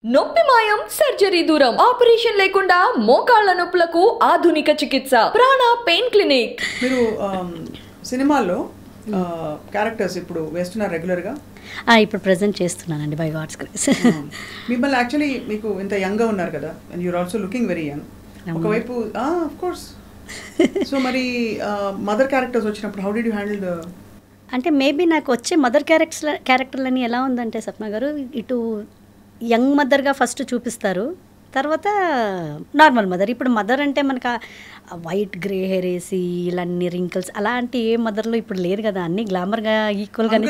నొప్పి మాయం సర్జరీ దూరం ఆపరేషన్ లేకుండా మోకాళ్ళ నొప్పులకు ఆధునిక చికిత్స ప్రాణ పెయిన్ క్లినిక్. మీరు సినిమాల్లో క్యారెక్టర్స్ ఇప్పుడు వేస్తున్నారు రెగ్యులర్ గా? ఇప్పుడు ప్రెజెంట్ చేస్తున్నానండి బై గాడ్స్ గ్రేస్. మిమ్మల్ని యాక్చువల్లీ మీకు ఇంత యంగ్ గా ఉన్నారు కదా, and your also looking very young. ఒకవైపు ఆఫ్ కోర్స్. సో మరి మదర్ క్యారెక్టర్స్ వచ్చినప్పుడు how did you handle the? అంటే మేబీ నాకు వచ్చే మదర్ క్యారెక్టర్లని ఎలా ఉందంటే సప్న గారు, ఇటు యంగ్ మదర్గా ఫస్ట్ చూపిస్తారు, తర్వాత నార్మల్ మదర్. ఇప్పుడు మదర్ అంటే మనకు వైట్ గ్రే హెయిర్ వేసి ఇలాంటి రింకిల్స్ అలాంటి ఏ మదర్లో ఇప్పుడు లేదు కదా, అన్ని గ్లామర్గా ఈక్వల్గానే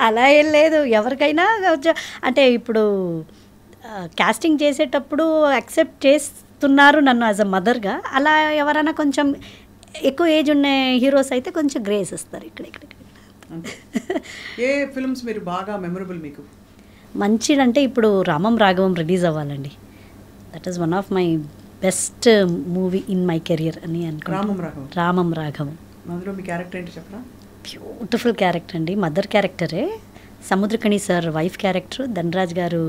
అలా ఏం లేదు. ఎవరికైనా అంటే ఇప్పుడు కాస్టింగ్ చేసేటప్పుడు యాక్సెప్ట్ చేస్తున్నారు నన్ను యాజ్ అ మదర్గా. అలా ఎవరైనా కొంచెం ఎక్కువ ఏజ్ ఉన్న హీరోస్ అయితే కొంచెం గ్రేస్ ఇస్తారు ఇక్కడ. ఏ ఫిల్మ్స్ మీరు బాగా మెమరబుల్ మీకు? మంచిదంటే ఇప్పుడు రామం రాఘవం రిలీజ్ అవ్వాలండి. That is one of my best movie in my career అని అనుకుంటున్నాను. రామం రాఘవం. అందులో మీ క్యారెక్టర్ ఏంటి చెప్పరా? బ్యూటిఫుల్ క్యారెక్టర్ అండి, మదర్ క్యారెక్టరే. Samuthirakani sir wife character, Dhanraj గారు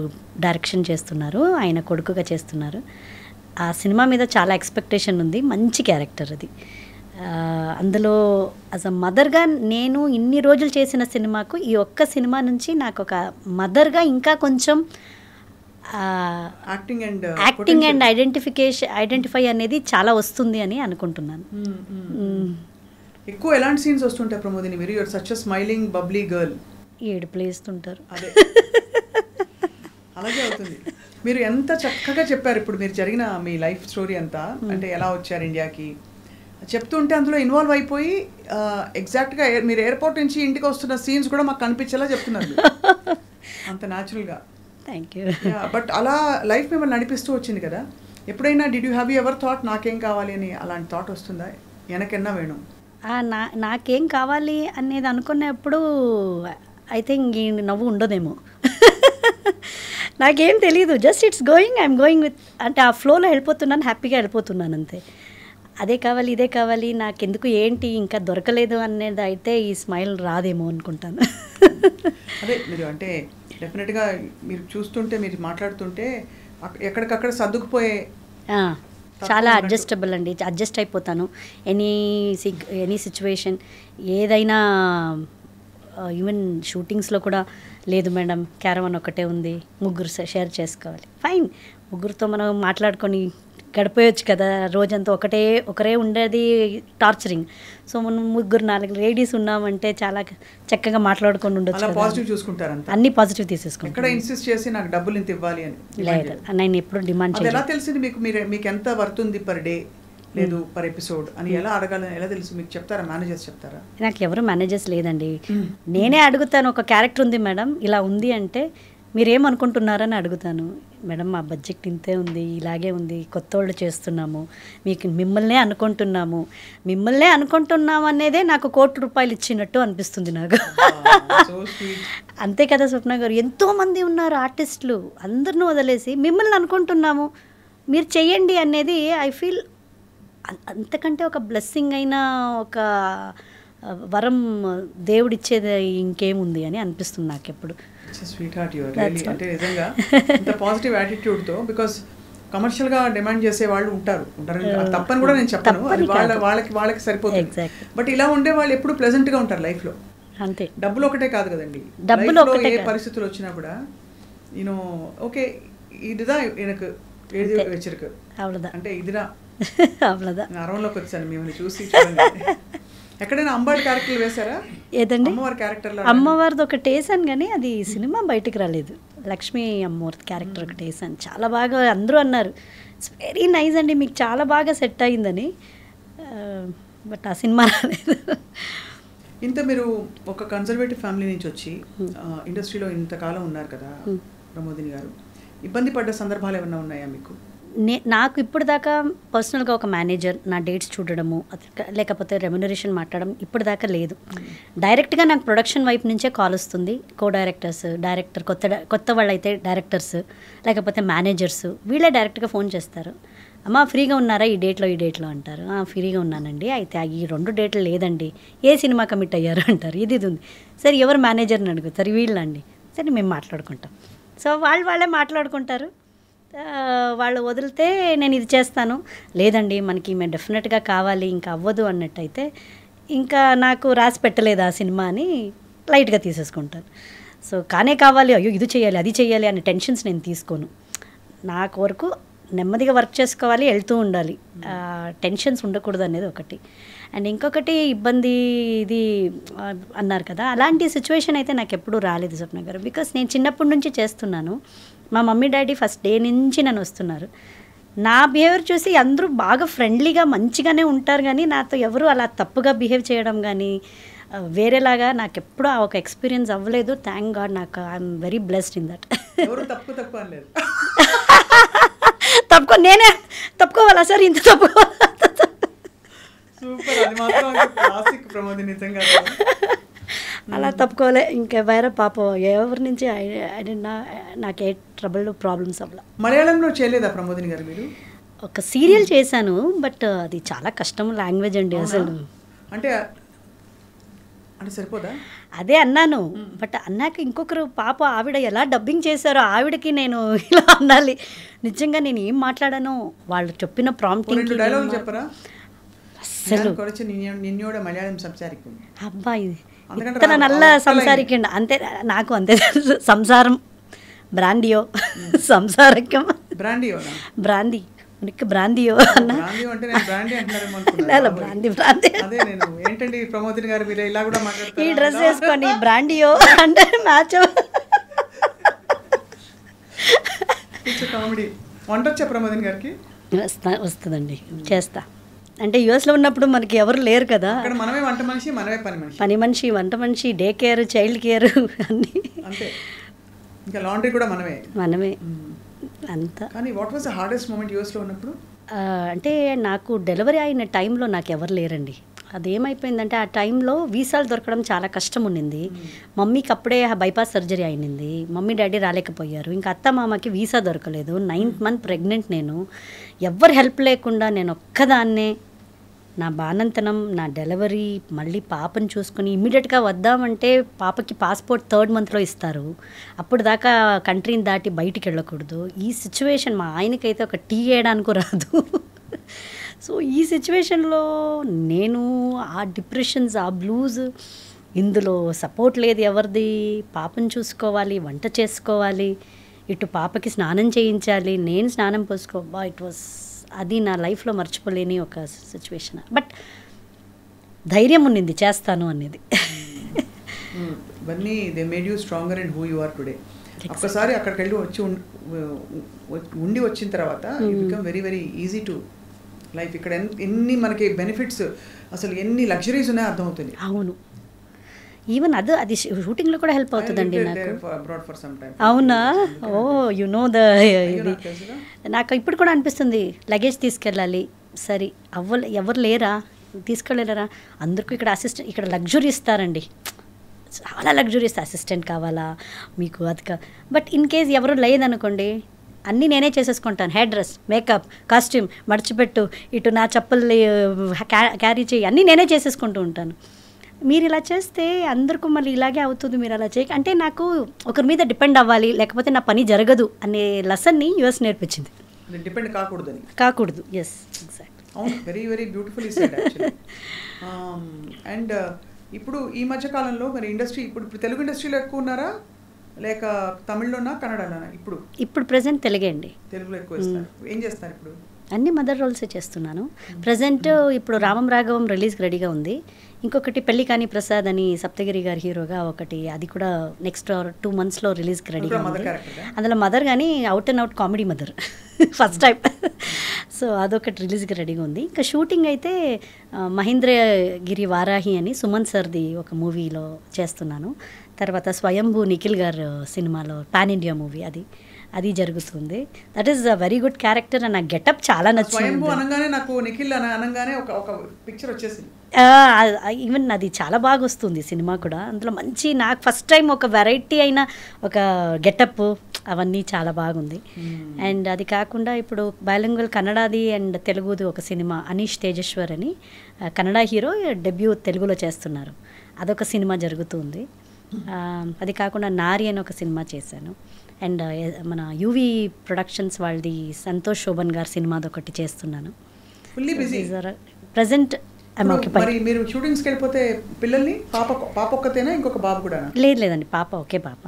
డైరెక్షన్ చేస్తున్నారు, ఆయన కొడుకుగా చేస్తున్నారు. ఆ సినిమా మీద చాలా ఎక్స్పెక్టేషన్ ఉంది, మంచి క్యారెక్టర్ అది. అందులో యాజ్ అ మదర్గా నేను ఇన్ని రోజులు చేసిన సినిమాకు ఈ ఒక్క సినిమా నుంచి నాకు ఒక మదర్గా ఇంకా కొంచెం యాక్టింగ్ అండ్ ఐడెంటిఫై అనేది చాలా వస్తుంది అని అనుకుంటున్నాను. ఎక్కువ ఎలాంటి సీన్స్ వస్తుంటాయి ప్రమోదిని? మీరు your such a smiling bubbly girl. ఏడుపులు వేస్తుంటారు. అలాగే అవుతుంది. మీరు ఎంత చక్కగా చెప్పారు ఇప్పుడు మీరు జరిగిన మీ లైఫ్ స్టోరీ అంతా. అంటే ఎలా వచ్చారు ఇండియాకి చెప్తుంటే అందులో ఇన్వాల్వ్ అయిపోయి ఎగ్జాక్ట్గా మీరు ఎయిర్పోర్ట్ నుంచి ఇంటికి వస్తున్న సీన్స్ కూడా మాకు కనిపించేలా చెప్తున్నారు అంత న్యాచురల్గా. Thank you. బట్ అలా లైఫ్ మిమ్మల్ని నడిపిస్తూ వచ్చింది కదా. ఎప్పుడైనా did you have you ever thought నాకేం కావాలి అని అలాంటి థాట్ వస్తుందా? వెనకెన్నా వేణు నాకేం కావాలి అనేది అనుకున్నప్పుడు ఐ థింక్ ఈ నవ్వు ఉండదేమో. నాకేం తెలీదు, just it's going, I'm going with, అంటే ఆ ఫ్లోలో వెళ్ళిపోతున్నాను, హ్యాపీగా వెళ్ళిపోతున్నాను అంతే. అదే కావాలి ఇదే కావాలి నాకెందుకు ఏంటి ఇంకా దొరకలేదు అనేది అయితే ఈ స్మైల్ రాదేమో అనుకుంటాను. అదే మీరు అంటే డెఫినెట్గా మీరు చూస్తుంటే మీరు మాట్లాడుతుంటే ఎక్కడికక్కడ సర్దుకుపోయే చాలా అడ్జస్టబుల్ అండి, అడ్జస్ట్ అయిపోతాను. ఎనీ సిచ్యువేషన్ ఏదైనా. ఈవెన్ షూటింగ్స్లో కూడా లేదు మేడం క్యారవాన్ ఒకటే ఉంది, ముగ్గురు షేర్ చేసుకోవాలి, ఫైన్, ముగ్గురితో మనం మాట్లాడుకొని గడిపోయచ్చు కదా. రోజంతా ఒకరే ఉండేది టార్చరింగ్. సో మనం 3-4 లేడీస్ ఉన్నామంటే చాలా చక్కగా మాట్లాడుకొని ఉండొచ్చు. పాజిటివ్ చూసుకుంటారు, అన్ని పాజిటివ్ తీసేసుకుంటారు. ఎక్కడ ఇన్సిస్ట్ చేసి నాకు డబ్బులు ఇంత ఇవ్వాలి అని లేదు, నేను ఎప్పుడు డిమాండ్ చేయలేదు. ఎలా తెలిసింది మీకు? మీకు ఎంత వర్త్ ఉంది పర్ డే లేదు పర్ ఎపిసోడ్ అని ఎలా అడగాలని ఎలా తెలుసు మీకు? చెప్తారా మేనేజర్స్ చెప్తారా? నాకు ఎవరు మేనేజర్స్ లేదండి, నేనే అడుగుతాను. ఒక క్యారెక్టర్ ఉంది మేడం ఇలా ఉంది అంటే మీరేమనుకుంటున్నారని అడుగుతాను. మేడం మా బడ్జెట్ ఇంతే ఉంది, ఇలాగే ఉంది, కొత్త వాళ్ళు చేస్తున్నాము, మిమ్మల్నే అనుకుంటున్నాము అనేదే నాకు ₹1,00,00,000 ఇచ్చినట్టు అనిపిస్తుంది నాకు. అంతే కదా స్వప్న గారు, ఎంతోమంది ఉన్నారు ఆర్టిస్టులు, అందరిని వదిలేసి మిమ్మల్ని అనుకుంటున్నాము మీరు చెయ్యండి అనేది ఐ ఫీల్ అంతకంటే ఒక బ్లెస్సింగ్ అయినా ఒక వరం దేవుడిచ్చేది ఇంకేముంది అని అనిపిస్తుంది నాకు ఎప్పుడు. Sweet heart your really. అంటే నిజంగా ఇంత పాజిటివ్ యాటిట్యూడ్తో, బికాస్ కమర్షియల్గా డిమాండ్ చేసే వాళ్ళు ఉంటారు, తప్పని కూడా నేను చెప్పను, వాళ్ళకి సరిపోతుంది. బట్ ఇలా ఉండే వాళ్ళు ఎప్పుడు ప్లెజెంట్గా ఉంటారు లైఫ్లో. అంతే, డబ్బులు ఒకటే కాదు కదండి, డబ్బులు ఏ పరిస్థితులు వచ్చినా కూడా యూనో ఓకే ఇదిదా எனக்கு எழுதி வச்சிருக்கு అవ్వదా అంటే ఇదిరా అవ్వదా. అరవంలోకి వచ్చాను మిమ్మల్ని చూసి. ఎక్కడైనా అమ్మవారి క్యారెక్టర్లు వేశారా? ఏదండి అమ్మవారి క్యారెక్టర్లు? అమ్మవారిది ఒకటి వేసాను కానీ అది సినిమా బయటికి రాలేదు. లక్ష్మీ అమ్మవారి క్యారెక్టర్ ఒకటి వేసాను, చాలా బాగా అందరూ అన్నారు ఇట్స్ వెరీ నైస్ అండి మీకు చాలా బాగా సెట్ అయిందని. బట్ ఆ సినిమా రాలేదు. ఇంత మీరు ఒక కన్జర్వేటివ్ ఫ్యామిలీ నుంచి వచ్చి ఇండస్ట్రీలో ఇంతకాలం ఉన్నారు కదా ప్రమోదిని గారు, ఇబ్బంది పడ్డ సందర్భాలు ఏమైనా ఉన్నాయా మీకు? నాకు ఇప్పుడు దాకా పర్సనల్గా ఒక మేనేజర్ నా డేట్స్ చూడడము లేకపోతే రెమ్యునరేషన్ మాట్లాడడం ఇప్పుడు దాకా లేదు. డైరెక్ట్గా నాకు ప్రొడక్షన్ వైపు నుంచే కాల్ వస్తుంది. డైరెక్టర్ కొత్త వాళ్ళు అయితే డైరెక్టర్స్ లేకపోతే మేనేజర్స్ వీళ్ళే డైరెక్ట్గా ఫోన్ చేస్తారు. అమ్మ ఫ్రీగా ఉన్నారా ఈ డేట్లో అంటారు. ఫ్రీగా ఉన్నానండి. అయితే ఈ 2 డేట్లు లేదండి. ఏ సినిమా కమిట్ అయ్యారు అంటారు. ఇది ఉంది. సరే ఎవరు మేనేజర్ని అడుగుతారు, వీళ్ళండి. సరే మేము మాట్లాడుకుంటాం. సో వాళ్ళే మాట్లాడుకుంటారు. వాళ్ళు వదిలితే నేను ఇది చేస్తాను, లేదండి మనకి మేము డెఫినెట్గా కావాలి ఇంకా అవ్వదు అన్నట్టయితే ఇంకా నాకు రాసి పెట్టలేదు ఆ సినిమా అని లైట్గా తీసేసుకుంటాను. సో కానే కావాలి, అయ్యో ఇది చేయాలి అది చేయాలి అనే టెన్షన్స్ నేను తీసుకోను. నాకు వరకు నెమ్మదిగా వర్క్ చేసుకోవాలి, వెళ్తూ ఉండాలి, టెన్షన్స్ ఉండకూడదు అనేది ఒకటి. అండ్ ఇంకొకటి ఇబ్బంది ఇది అన్నారు కదా, అలాంటి సిచ్యువేషన్ అయితే నాకు ఎప్పుడూ రాలేదు స్వప్న గారు. బికాస్ నేను చిన్నప్పటి నుంచి చేస్తున్నాను. మా మమ్మీ డాడీ ఫస్ట్ డే నుంచి నన్ను వస్తున్నారు. నా బిహేవియర్ చూసి అందరూ బాగా ఫ్రెండ్లీగా మంచిగానే ఉంటారు, కానీ నాతో ఎవరు అలా తప్పుగా బిహేవ్ చేయడం కానీ వేరేలాగా నాకు ఎప్పుడూ ఆ ఒక ఎక్స్పీరియన్స్ అవ్వలేదు. Thank God. నాకు I'm very blessed in that. నేనే తప్పుకోవాలా సార్, ఇంత తప్పుకోవాలా? అలా తప్పుకోలే. ఇంకా వేరే పాపం ఎవరి నుంచి నాకు ఏ ట్రబుల్ ప్రాబ్లమ్స్ అవ్వలే. మలయాళంలో చేయలేదా ప్రమోదిని గారు మీరు? ఒక సీరియల్ చేశాను, బట్ అది చాలా కష్టం లాంగ్వేజ్ అండి అసలు. అంటే సరిపోదా? అదే అన్నాను. బట్ అన్నాక ఇంకొకరు పాప ఆవిడ ఎలా డబ్బింగ్ చేశారో ఆవిడకి నేను ఇలా అనాలి. నిజంగా నేను ఏం మాట్లాడానో వాళ్ళు చెప్పిన ప్రాంప్టింగ్ చెప్పరా? అసలు మలయాళం సంసారికం అబ్బాయి ఇతన నల్ల సంసారికండి అంతే. నాకు అంతే సంసారం బ్రాండియో సంసారకం బ్రాందీ ఉనికి బ్రాందియో అన్న బ్రాంది ఏంటండి ప్రమోదిని గారు మీరు ఇలా కూడా మాట్లాడతారు? ఈ డ్రెస్ వేసుకొని బ్రాండియో అంటే మ్యాచ్ కామెడీ. వంట వచ్చా ప్రమోదిని గారికి? వస్తుందండి, చేస్తా. అంటే యుఎస్లో ఉన్నప్పుడు మనకి ఎవరు లేరు కదా, మనమే వంట మనిషి, మనమే పని మనిషి, వంట మనిషి, డే కేర్, చైల్డ్ కేర్ అన్నీ అంతే. ఇంకా లాండ్రీ కూడా మనమే అంతా. కానీ what was the hardest moment యూఎస్లో ఉన్నప్పుడు? అంటే నాకు డెలివరీ అయిన టైంలో నాకు ఎవరు లేరండి. అదేమైపోయిందంటే ఆ టైంలో వీసాలు దొరకడం చాలా కష్టం ఉండింది. మమ్మీకి అప్పుడే బైపాస్ సర్జరీ అయినింది. మమ్మీ డాడీ రాలేకపోయారు. ఇంకా అత్త మామకి వీసా దొరకలేదు. 9th month pregnant. నేను ఎవ్వరు హెల్ప్ లేకుండా నేను ఒక్కదాన్నే నా బానంతనం, నా డెలివరీ, మళ్ళీ పాపను చూసుకొని ఇమ్మీడియట్గా వద్దామంటే పాపకి పాస్పోర్ట్ 3rd monthలో ఇస్తారు. అప్పుడు దాకా కంట్రీని దాటి బయటికి వెళ్ళకూడదు. ఈ సిచ్యువేషన్ మా ఆయనకైతే ఒక టీ వేయడానికి రాదు. సో ఈ సిచ్యువేషన్లో నేను ఆ డిప్రెషన్స్, ఆ బ్లూస్, ఇందులో సపోర్ట్ లేదు ఎవరిది. పాపను చూసుకోవాలి, వంట చేసుకోవాలి, ఇటు పాపకి స్నానం చేయించాలి, నేను స్నానం పోసుకోబా. ఇట్ వాస్ అది నా లైఫ్లో మర్చిపోలేని ఒక సిచ్యువేషన్. బట్ ధైర్యం ఉన్నింది చేస్తాను అనేది. ఇవన్నీ they made you stronger and who you are today. ఒక్కసారి అక్కడికి వెళ్ళి ఉండి వచ్చిన తర్వాత you become very very easy to life. ఇక్కడ ఎన్ని మనకి బెనిఫిట్స్, అసలు ఎన్ని లగ్జరీస్ ఉన్నాయో అర్థమవుతుంది. అవును, ఈవెన్ అది షూటింగ్లో కూడా హెల్ప్ అవుతుందండి నాకు. అవునా? ఓ యు నో ద ఇది. నాకు ఇప్పుడు కూడా అనిపిస్తుంది లగేజ్ తీసుకెళ్ళాలి, సరే ఎవరు లేరా, తీసుకెళ్ళలేరా? అందరికీ ఇక్కడ అసిస్టెంట్, ఇక్కడ లగ్జరీ ఇస్తారండి, చాలా లగ్జరీ ఇస్తారు. అసిస్టెంట్ కావాలా మీకు అది బట్ ఇన్ కేస్ ఎవరు లేదనుకోండి, అన్నీ నేనే చేసేసుకుంటాను. హెయిర్ డ్రెస్, మేకప్, కాస్ట్యూమ్, మర్చిపెట్టు, ఇటు నా చెప్పుల్ని క్యారీ చేయి, అన్నీ నేనే చేసేసుకుంటూ ఉంటాను. మీరు ఇలా చేస్తే అందరికీ మళ్ళీ ఇలాగే అవుతుంది, మీరు అలా చేయక అంటే నాకు ఒకరి మీద డిపెండ్ అవ్వాలి, లేకపోతే నా పని జరగదు అనే లెసన్ని యూఎస్ నేర్పించింది. డిపెండ్ కాకూడదు. Yes, exact. అవును, very very beautifully said actually. And ఇప్పుడు ఈ మధ్య కాలంలో మరి ఇండస్ట్రీ, ఇప్పుడు తెలుగు ఇండస్ట్రీలో ఎక్కువ ఉన్నారా లేక తమిళ్లోనా కన్నడలోనా? ఇప్పుడు ప్రెసెంట్ తెలుగే అండి. తెలుగులో ఎక్కువ ఇస్తారు. ఏం చేస్తారు ఇప్పుడు? అన్ని మదర్ రోల్సే చేస్తున్నాను ప్రజెంట్. ఇప్పుడు రామం రాఘవం రిలీజ్కి రెడీగా ఉంది. ఇంకొకటి పెళ్లి కాని ప్రసాద్ అని సప్తగిరి గారి హీరోగా ఒకటి, అది కూడా నెక్స్ట్ 2 monthsలో రిలీజ్కి రెడీగా ఉంది. అందులో మదర్ కానీ out and out comedy mother first time. So అదొకటి రిలీజ్కి రెడీగా ఉంది. ఇంకా షూటింగ్ అయితే మహేంద్రగిరి వారాహి అని సుమన్ సర్ది ఒక మూవీలో చేస్తున్నాను. తర్వాత స్వయంభూ నిఖిల్ గారు సినిమాలో పాన్ ఇండియా మూవీ అది జరుగుతుంది. That is a very good character. నా గెటప్ చాలా నచ్చింది. నాకు నిఖిల్ అనగానే ఒక పిక్చర్ వచ్చేసింది. ఈవెన్ అది చాలా బాగా వస్తుంది సినిమా కూడా. అందులో మంచి, నాకు ఫస్ట్ టైం ఒక వెరైటీ అయిన ఒక గెటప్, అవన్నీ చాలా బాగుంది. అండ్ అది కాకుండా ఇప్పుడు బైలింగ్వల్ కన్నడది అండ్ తెలుగుది ఒక సినిమా అనీష్ తేజేశ్వర్ అని కన్నడ హీరో డెబ్యూ తెలుగులో చేస్తున్నారు. అదొక సినిమా జరుగుతుంది. అది కాకుండా నారి అని ఒక సినిమా చేశాను. అండ్ మన యూవి ప్రొడక్షన్స్ వాళ్ళది సంతోష్ శోభన్ గారి సినిమాది ఒకటి చేస్తున్నాను. ప్రజెంట్ మీరు షూటింగ్స్కి వెళ్ళిపోతే పిల్లల్ని పాప ఒక్కతేనా ఇంకొక బాబు కూడా? లేదండి, పాప ఒకే పాప.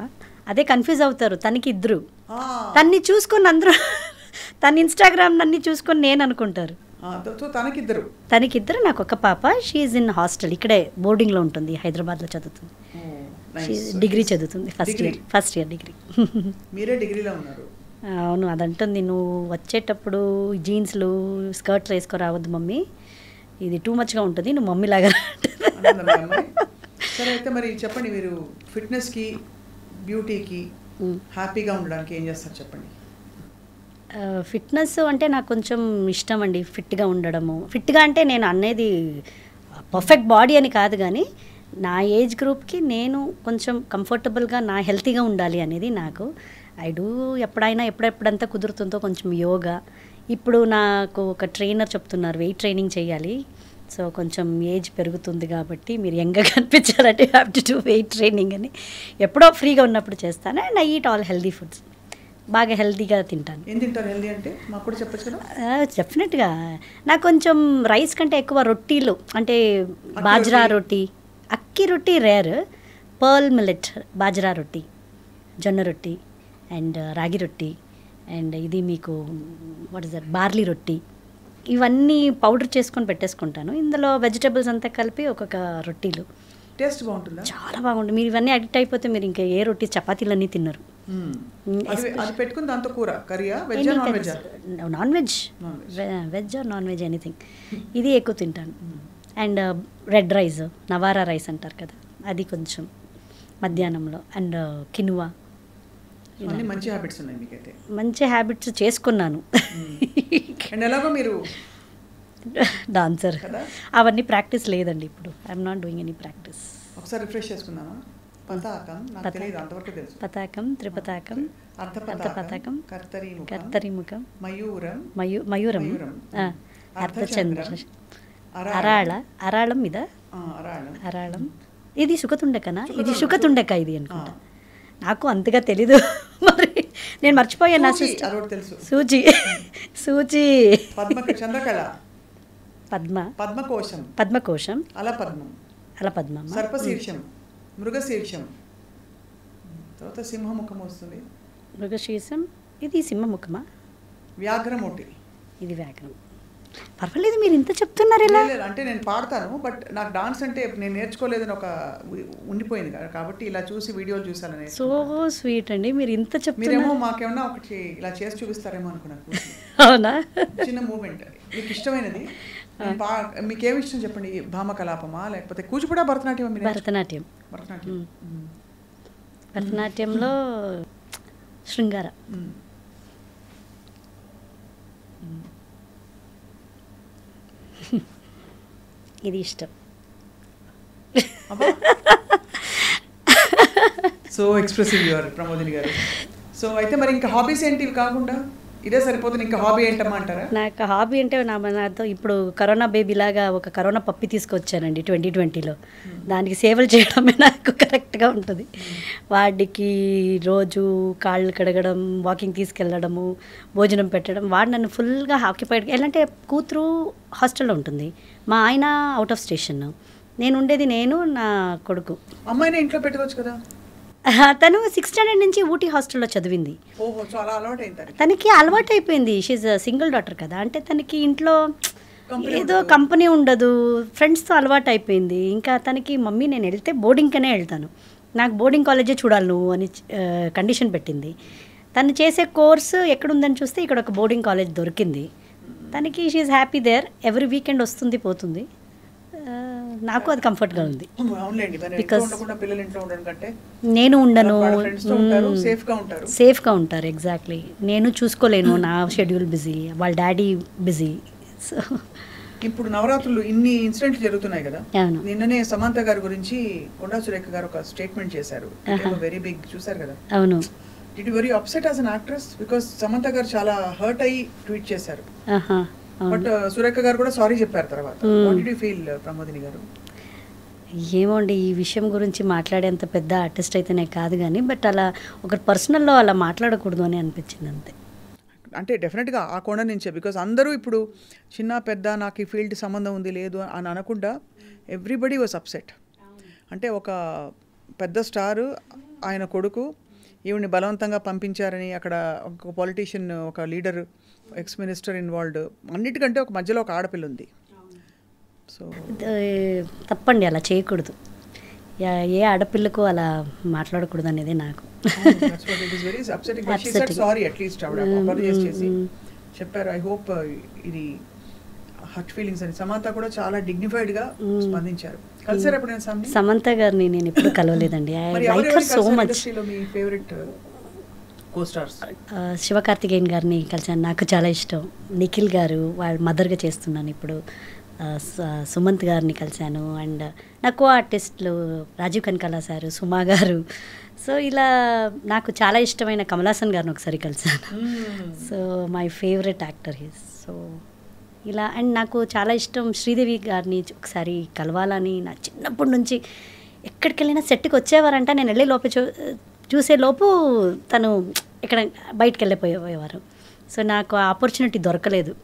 అదే కన్ఫ్యూజ్ అవుతారు, తనకి ఇద్దరు. తన్ని చూసుకొని అందరూ తన ఇన్స్టాగ్రామ్ అన్ని చూసుకొని నేను అనుకుంటారు. తనకిద్దరు, నాకు ఒక పాప. షీఈ్ ఇన్ హాస్టల్, ఇక్కడే బోర్డింగ్లో ఉంటుంది, హైదరాబాద్లో చదువుతుంది. డిగ్రీ చదువుతుంది, ఫస్ట్ ఇయర్ డిగ్రీ. మీరే డిగ్రీలో ఉన్నారు? అవును, అదంటుంది నువ్వు వచ్చేటప్పుడు జీన్స్లు స్కర్ట్స్ వేసుకోరావద్దు మమ్మీ, ఇది టూ మచ్గా ఉంటుంది, నువ్వు మమ్మీ లాగా. సరే, అయితే మరి చెప్పండి, మీరు ఫిట్నెస్కి బ్యూటీకి హ్యాపీగా ఉండడానికి ఏం చేస్తారు చెప్పండి. ఫిట్నెస్ అంటే నాకు కొంచెం ఇష్టం అండి, ఫిట్గా ఉండడము. ఫిట్గా అంటే నేను అనేది పర్ఫెక్ట్ బాడీ అని కాదు, కానీ నా ఏజ్ గ్రూప్కి నేను కొంచెం కంఫర్టబుల్గా నా హెల్తీగా ఉండాలి అనేది నాకు. ఐ డూ ఎప్పుడెప్పుడంతా కుదురుతుందో కొంచెం యోగా. ఇప్పుడు నాకు ఒక ట్రైనర్ చెప్తున్నారు వెయిట్ ట్రైనింగ్ చేయాలి, సో కొంచెం ఏజ్ పెరుగుతుంది కాబట్టి మీరు యంగ్గా కనిపించాలంటే have to do weight training అని. ఎప్పుడో ఫ్రీగా ఉన్నప్పుడు చేస్తాను. And I eat all healthy foods, బాగా హెల్తీగా తింటాను. ఏం తింటారు హెల్దీ అంటే మాకు కూడా చెప్పచ్చు కదా? డెఫినెట్గా నాకు కొంచెం రైస్ కంటే ఎక్కువ రొట్టీలు, అంటే బాజ్రా రొట్టి, అక్కి రొట్టి రేర్, పర్ల్ మిల్లెట్ బాజ్రా రొట్టి, జొన్న రొట్టి అండ్ రాగి రొట్టి అండ్ ఇది మీకు వాట్ ఇస్ దట్ బార్లీ రొట్టి, ఇవన్నీ పౌడర్ చేసుకొని పెట్టేసుకుంటాను. ఇందులో వెజిటబుల్స్ అంతా కలిపి ఒక్కొక్క రొట్టీలు. టేస్ట్ బాగుంటుందా? చాలా బాగుంటుంది. మీరు ఇవన్నీ అడిక్ట్ అయిపోతే మీరు ఇంకా ఏ రొట్టి చపాతీలు అన్నీ తిన్నారు. అది పెట్టుకుని దాంతో కూర కర్రీయా, veg non veg? Non veg, veg or non veg anything. ఇది ఎక్కువ తింటాను. And red rice, Navara rice అంటారు కదా, అది కొంచెం మధ్యాహ్నంలో. And quinoa. మంచి హ్యాబిట్స్ ఉన్నాయి మీకైతే. మంచి హ్యాబిట్స్ చేసుకున్నాను. అండ్ ఎలాగో మీరు డాన్సర్, అవన్నీ ప్రాక్టీస్ లేదండి ఇప్పుడు. I'm not doing any practice. ఒకసారి రిఫ్రెష్ చేసుకుందామా? పతాకం, పతాకం, త్రిపతాకం, అర్ధపతాకం, కర్తరిముఖం, మయూరం, అర్ధచంద్ర, అరాళం మీద అరాళం. ఇది సుఖతుండకనా? ఇది సుఖతుండక ఇది అనుకుంటా, నాకు అంతగా తెలీదు. మరి నేను మర్చిపోయాను. నా సూచి, సూచి, చంద్రకళ, పద్మకోశం, అలపద్మం, సర్పశీర్షం, మృగశీర్షం, తర్వాత సింహముఖం వస్తుంది. మృగశీర్షం, ఇది సింహముఖమా? వ్యాఘ్రమూటి, ఇది వ్యాఘ్రం. పర్వాలేదు, మీరు ఇంత చెప్తున్నారు. ఎలా అంటే నేను పాడతాను, బట్ నాకు డాన్స్ అంటే నేను నేర్చుకోలేదని ఒక ఉండిపోయింది కాబట్టి ఇలా చూసి వీడియోలు చూసాను. సో స్వీట్ అండి, మీరు ఇంత చెప్తారు. మీరేమో మాకేమన్నా ఒకటి ఇలా చేసి చూపిస్తారేమో అనుకున్నాను. అవునా? చిన్న మూమెంట్ మీకు ఇష్టమైనది మీకేమి ఇష్టం చెప్పండి? భామ కలాపమా, లేకపోతే కూచిపూడా, భరతనాట్యం? భరతనాట్యం. భరతనాట్యంలో శృంగార. ఇది ఇష్టం. సో ఎక్స్ప్రెసివ్ యువర్ ప్రమోదిని గారు. సో అయితే మరి ఇంకా హాబీస్ ఏంటి కాకుండా? ఇదే సరిపోతుంది, ఇంకా హాబీ ఏంటమ్మా అంటారా? నాకు హాబీ అంటే నాతో ఇప్పుడు కరోనా బేబీ లాగా ఒక కరోనా పప్పి తీసుకొచ్చానండి 2020లో. దానికి సేవలు చేయడమే నాకు కరెక్ట్గా ఉంటుంది. వాడికి రోజు కాళ్ళు కడగడం, వాకింగ్ తీసుకెళ్ళడము, భోజనం పెట్టడం, వాడు నన్ను ఫుల్గా ఆక్యుపైడ్. ఎలా అంటే కూతురు హాస్టల్లో ఉంటుంది, మా ఆయన అవుట్ ఆఫ్ స్టేషన్, నేను ఉండేది నేను నా కొడుకు. అమ్మాయిని ఇంట్లో పెట్టుకోవచ్చు కదా? తను 6th స్టాండర్డ్ నుంచి ఊటీ హాస్టల్లో చదివింది. తనకి అలవాటు అయిపోయింది. షీజ్ సింగిల్ డాటర్ కదా, అంటే తనకి ఇంట్లో ఏదో కంపెనీ ఉండదు, ఫ్రెండ్స్తో అలవాటు అయిపోయింది. ఇంకా తనకి మమ్మీ నేను వెళ్తే బోర్డింగ్కనే వెళ్తాను, నాకు బోర్డింగ్ కాలేజే చూడాలి నువ్వు అని కండిషన్ పెట్టింది. తను చేసే కోర్సు ఎక్కడుందని చూస్తే ఇక్కడ ఒక బోర్డింగ్ కాలేజ్ దొరికింది తనకి. She happy there, every weekend వస్తుంది పోతుంది. నాకు అది కంఫర్ట్గా ఉంది. బికాస్ నేను ఉండను, సేఫ్గా ఉంటారు. ఎగ్జాక్ట్లీ, నేను చూసుకోలేను, నా షెడ్యూల్ బిజీ, వాళ్ళ డాడీ బిజీ. సో ఇప్పుడు నవరాత్రులు ఇన్ని ఇన్సిడెంట్లు జరుగుతున్నాయి కదా. నిన్ననే సమంత గారి గురించి కొండా సురేఖ గారు ఒక స్టేట్మెంట్ చేశారు, వెరీ బిగ్, చూసారు కదా? అవును. It very upset as an actress because Samantha గారు చాలా హర్ట్ అయ్యి ట్వీట్ చేశారు. బట్ సురేఖ గారు కూడా సారీ చెప్పారు తర్వాత. What did you feel Pramodini గారు? ఏమో అండి, ఈ విషయం గురించి మాట్లాడేంత పెద్ద ఆర్టిస్ట్ అయితేనే కాదు కానీ బట్ అలా ఒకరి పర్సనల్లో అలా మాట్లాడకూడదు అని అనిపించింది అంతే. అంటే డెఫినెట్గా ఆ కోణం నుంచే, బికాస్ అందరూ ఇప్పుడు చిన్న పెద్ద నాకు ఈ ఫీల్డ్ సంబంధం ఉంది లేదు అని అనకుండా ఎవ్రీబడి వాజ్ అప్సెట్. అంటే ఒక పెద్ద స్టారు ఆయన కొడుకు ఈవిని బలవంతంగా పంపించారని, అక్కడ ఒక పొలిటీషియన్ ఒక లీడర్ ఎక్స్ మినిస్టర్ ఇన్వాల్వ్డ్, అన్నిటికంటే ఒక మధ్యలో ఒక ఆడపిల్ల ఉంది. సో తప్పండి, అలా చేయకూడదు. ఏ ఆడపిల్లకు అలా మాట్లాడకూడదు అనేది నాకు సారీ అట్లీస్ట్ ఆవిడ అపాలజైజ్ చేసి చెప్పారు. ఐ హోప్ ఇది హర్ట్ ఫీలింగ్స్ అని. సమంత కూడా చాలా డిగ్నిఫైడ్ గా స్పందించారు. కలిసారు ఎప్పుడైనా సమంత గారిని? నేను ఎప్పుడు కలవలేదండి. I like her so much. మీ ఫేవరెట్ కోస్టార్స్? శివకార్తికేయన్ గారిని కలిసాను, నాకు చాలా ఇష్టం. నిఖిల్ గారు వాళ్ళ మదర్గా చేస్తున్నాను ఇప్పుడు. సుమంత్ గారిని కలిశాను. అండ్ నాకు ఆర్టిస్టులు రాజీవ్ కనకాల సారు, సుమా గారు. సో ఇలా నాకు చాలా ఇష్టమైన కమల్ హాసన్ గారిని ఒకసారి కలిశాను. So my favourite actor he's. So ఇలా అండ్ నాకు చాలా ఇష్టం శ్రీదేవి గారిని ఒకసారి కలవాలని. నా చిన్నప్పటి నుంచి ఎక్కడికి వెళ్ళినా సెట్కి వచ్చేవారంట, నేను వెళ్ళే లోపే చూసే లోపు తను ఇక్కడ బయటకు వెళ్ళిపోయేవారు. సో నాకు ఆ ఆపర్చునిటీ దొరకలేదు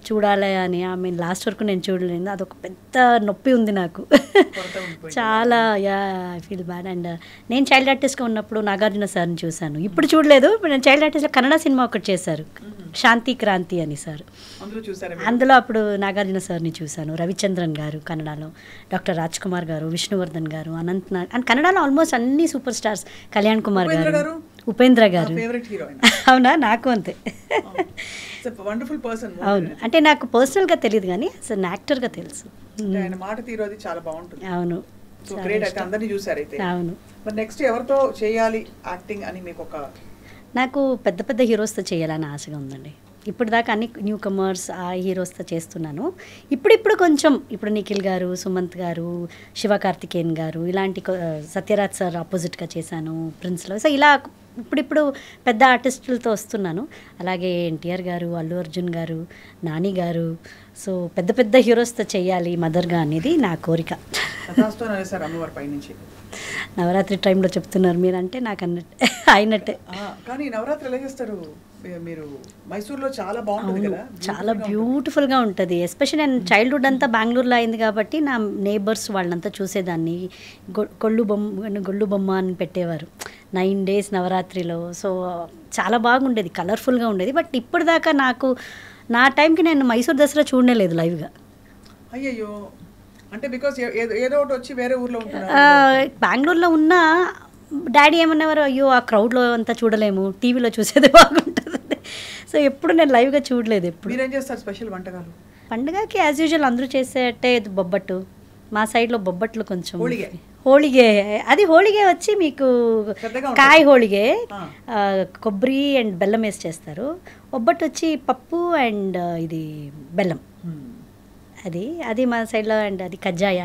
చూడాలి అని. ఐ మీన్ లాస్ట్ వరకు నేను చూడలేదు. అదొక పెద్ద నొప్పి ఉంది నాకు చాలా. I feel bad. అండ్ నేను చైల్డ్ ఆర్టిస్ట్గా ఉన్నప్పుడు నాగార్జున సార్ని చూశాను. ఇప్పుడు చూడలేదు. నేను చైల్డ్ ఆర్టిస్ట్లో కన్నడ సినిమా ఒకటి చేశారు, శాంతి క్రాంతి అని సార్. అందులో అప్పుడు నాగార్జున సార్ని చూశాను. రవిచంద్రన్ గారు కన్నడలో, డాక్టర్ రాజ్ కుమార్ గారు, విష్ణువర్ధన్ గారు, అనంత్ నాగ్. అండ్ కన్నడలో ఆల్మోస్ట్ అన్ని సూపర్ స్టార్స్, కళ్యాణ్ కుమార్ గారు, ఉపేంద్ర గారు. అవునా? నాకు అంతే. అవును, అంటే నాకు పర్సనల్గా తెలియదు కానీ అసలు యాక్టర్గా తెలుసు. మాట తీరు అది చాలా బాగుంటుంది. అవును, అందరినీ చూసారు అయితే. అవును. మరి నెక్స్ట్ ఎవరితో చేయాలి యాక్టింగ్ అని మీకు ఒక? నాకు పెద్ద పెద్ద హీరోస్తో చేయాలని ఆశగా ఉందండి. ఇప్పుడు దాకా అన్ని న్యూ కమర్స్ ఆ హీరోస్తో చేస్తున్నాను. ఇప్పుడిప్పుడు కొంచెం ఇప్పుడు నిఖిల్ గారు, సుమంత్ గారు, శివకార్తికేయన్ గారు, ఇలాంటి సత్యరాజ్ సార్ ఆపోజిట్గా చేశాను ప్రిన్స్లో. సో ఇలా ఇప్పుడిప్పుడు పెద్ద ఆర్టిస్టులతో వస్తున్నాను. అలాగే ఎన్టీఆర్ గారు, అల్లు అర్జున్ గారు, నాని గారు. సో పెద్ద పెద్ద హీరోస్తో చేయాలి మదర్గా అనేది నా కోరిక. నవరాత్రి టైంలో చెప్తున్నారు మీరు, అంటే నాకు అన్నట్టే అయినట్టే. కానీ నవరాత్రి ఎలా చేస్తారు మీరు? మైసూర్లో చాలా బాగుంటుంది కదా, చాలా బ్యూటిఫుల్గా ఉంటుంది. ఎస్పెషల్లీ నేను చైల్డ్హుడ్ అంతా బెంగళూరులో అయింది కాబట్టి నా నేబర్స్ వాళ్ళంతా చూసేదాన్ని. గొళ్ళు బొమ్మ అని పెట్టేవారు 9 days నవరాత్రిలో. సో చాలా బాగుండేది, కలర్ఫుల్గా ఉండేది. బట్ ఇప్పుడు దాకా నాకు నా టైంకి నేను మైసూర్ దసరా చూడలేదు లైవ్గా. అయ్యయ్యో, అంటే బికాస్ ఏదో ఒకటి వచ్చి వేరే ఊర్లో బెంగళూరులో ఉన్న డాడీ ఏమన్నవారు, అయ్యో ఆ క్రౌడ్లో అంతా చూడలేము, టీవీలో చూసేది బాగుంటుంది. సో ఎప్పుడు నేను లైవ్గా చూడలేదు. ఎప్పుడు. మీరేం చేస్తారు స్పెషల్ వంటకాలు? పండుగకి యాజ్ యూజువల్ అందరూ చేసేటే బొబ్బట్టు. మా సైడ్లో బొబ్బట్లు కొంచెం హోళిగే. అది హోళిగే వచ్చి మీకు కాయ హోళిగే, కొబ్బరి అండ్ బెల్లం వేసి చేస్తారు. బొబ్బట్టు వచ్చి పప్పు అండ్ ఇది బెల్లం. అది మా సైడ్లో. అండ్ అది కజ్జాయ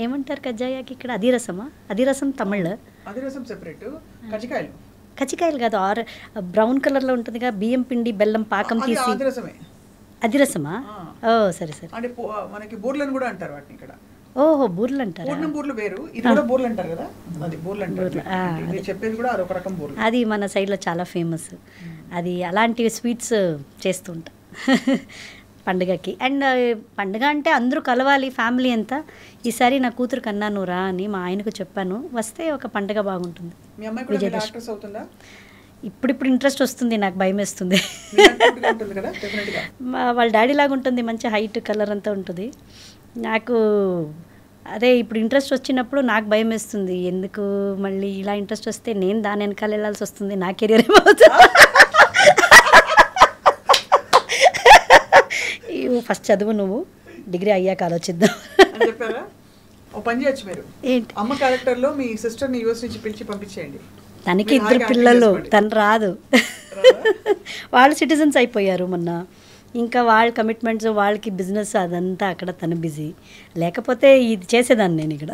ఏమంటారు కజ్జాయకి ఇక్కడ? అదిరసమా? అదిరసం తమిళ్. అదిరసం సెపరేట్. కజ్జికాయలు కాదు, బ్రౌన్ కలర్లో ఉంటుందిగా, బియ్యం పిండి బెల్లం పాకం తీసి. అదిరసమా? ఓ సరే సరే. అంటే మనకి బూర్లను కూడా అంటారు వాటిని ఇక్కడ. ఓహో, బూర్లు అంటారు. బూర్లు వేరు, ఇది కూడా బూర్లు అంటారు కదా. అది బూర్లు అంటారు. మీరు చెప్పేది కూడా అదొక రకం బూర్లు. అది మన సైడ్లో చాలా ఫేమస్. అది అలాంటి స్వీట్స్ చేస్తూ ఉంటాం పండుగకి. అండ్ పండుగ అంటే అందరూ కలవాలి, ఫ్యామిలీ అంతా. ఈసారి నా కూతురు కన్నాను రా అని మా ఆయనకు చెప్పాను, వస్తే ఒక పండుగ బాగుంటుంది. ఇప్పుడు ఇంట్రెస్ట్ వస్తుంది, నాకు భయం వేస్తుంది. వాళ్ళ డాడీ లాగా ఉంటుంది, మంచి హైట్ కలర్ అంతా ఉంటుంది. నాకు అదే ఇప్పుడు ఇంట్రెస్ట్ వచ్చినప్పుడు నాకు భయం వేస్తుంది. ఎందుకు మళ్ళీ ఇలా ఇంట్రెస్ట్ వస్తే నేను దాని వెనకాల వెళ్ళాల్సి వస్తుంది, నా కెరియర్ ఏమవుతుంది. ఫస్ట్ చదువు, నువ్వు డిగ్రీ అయ్యాక ఆలోచిద్దాం అని చెప్పారా? ఓ పని చేయొచ్చు మీరు, ఏంటి అమ్మ క్యారెక్టర్లో మీ సిస్టర్ని యూఎస్ నుంచి పిలిచి పంపించేయండి. తనకి 2 పిల్లలు, తను రాదు. వాళ్ళు సిటిజన్స్ అయిపోయారు మొన్న. ఇంకా వాళ్ళ కమిట్మెంట్స్, వాళ్ళకి బిజినెస్ అదంతా అక్కడ తను బిజీ. లేకపోతే ఇది చేసేదాన్ని నేను ఇక్కడ.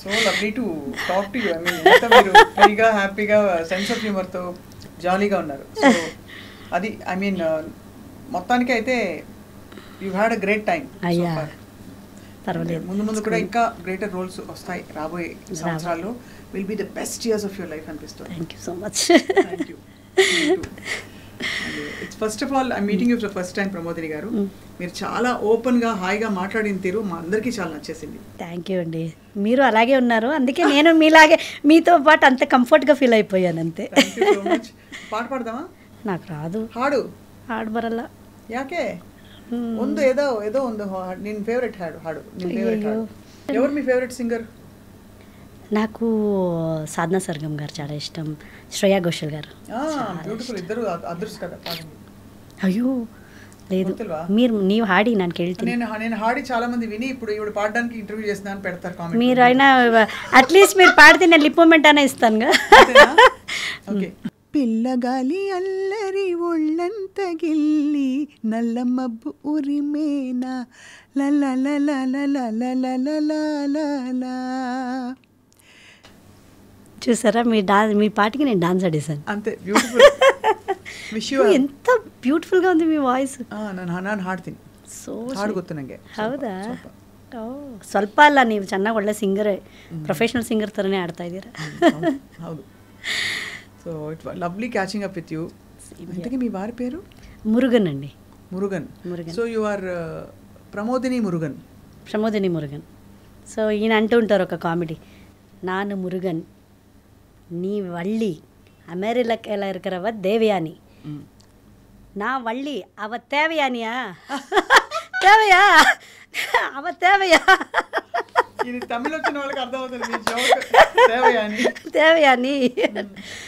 So lovely to talk to you. I mean ఎంత మీరు ఫ్రీగా హ్యాపీగా సెన్స్ ఆఫ్ హ్యూమర్తో జాలీగా ఉన్నారు. సో అది ఐ మీన్ మొత్తానికి అయితే you had a great time. అయ్యా పర్వాలేదు, ముందు ముందు కూడా ఇంకా గ్రేటర్ రోల్స్ వస్తాయి రాబోయే సంవత్సరాల్లో. Will be the best years of your life అనిపిస్తుంది. Thank you so much. Thank you. It's first of all I meeting you for first time Pramodini గారు. మీరు చాలా ఓపెన్గా హాయిగా మాట్లాడిన తీరు మా అందరికీ చాలా నచ్చేసింది. థ్యాంక్ యూ అండి, మీరు అలాగే ఉన్నారు, అందుకే నేను మీలాగే మీతో పాటు అంత కంఫర్ట్గా ఫీల్ అయిపోయాను అంతే. Thank you so much. పాట పాడదామా? నాకు రాదు, ಹಾಡು ಹಾಡು ಬರಲ್ಲ. ಯಾಕೆ? ಒಂದು ఏదో ಒಂದು ನಿನ್ನ ಫೇವರೇಟ್ ಹಾಡು ನಿನ್ನ ಫೇವರೇಟ್ ಹಾಡು ఎవరు మీ ఫేవరెట్ సింగర్? నాకు సాధనా సర్గం గారు చాలా ఇష్టం, శ్రేయా ఘోషల్ గారు. ಬ್ಯೂಟಿಫುಲ್, ಇద్దరు ಅದೃಷ್ಟ కదా పాడండి. అయ్యో లేదు, నీవు ಹಾಡಿ ನಾನು ಕೇಳ್ತೀನಿ. నేను ಹಾಡಿ చాలా మంది విని ఇప్పుడు ఈవిడ పాడడానికి ఇంటర్వ్యూ చేస్తున్నాను పెడతారు కామెంట్. మీరు అయినా అట్లీస్ట్ మీరు పాడితే నేను లిప్ మూమెంట్ అనే ఇస్తానుగా. ఓకే. పిల్లగాలి అల్లరి ఒళ్ళంత గిల్లి నల్ల మబ్బు ఉరిమేనా లలలలలలలలలలలా. చూసారా మీ పాటకి నేను డాన్స్ ఆడేసాను అంతే. బ్యూటిఫుల్. ఎంత ಬ್ಯೂಟಿಫುಲ್ గా ఉంది మీ ವಾಯ್ಸ್. ನಾನು ಹಾಡ್ತೀನಿ, ಸೊ ಹಾಡು ಗೊತ್ತು ನನಗೆ. ಹೌದಾ? ಸ್ವಲ್ಪ ಅಲ್ಲ, ನೀವು ಚೆನ್ನಾಗಿ ಒಳ್ಳೆ ಸಿಂಗರ್, ಪ್ರೊಫೆಷನಲ್ ಸಿಂಗರ್ ಥರನೇ ಆಡ್ತಾ ಇದ್ದೀರಾ. ಹೌದು. So it lovely catching up with you. ఇంతకీ మీ వారి పేరు? మురుగన్ అండి. Murugan. So you are Pramodini Murugan. Pramodini Murugan. So ఈయన అంటూ ఉంటారు ఒక కామెడీ, ನಾನು మురుగన్ நீ வள்ளி அமெரிக்கால இருக்கிறவ தேவயானி, நான் வள்ளி அவ தேவயானியா தேவையா அவ தேவையா. ఇది తమిళ వచ్చిన వాళ్ళకి అర్థమవుతుంది. దేవయాని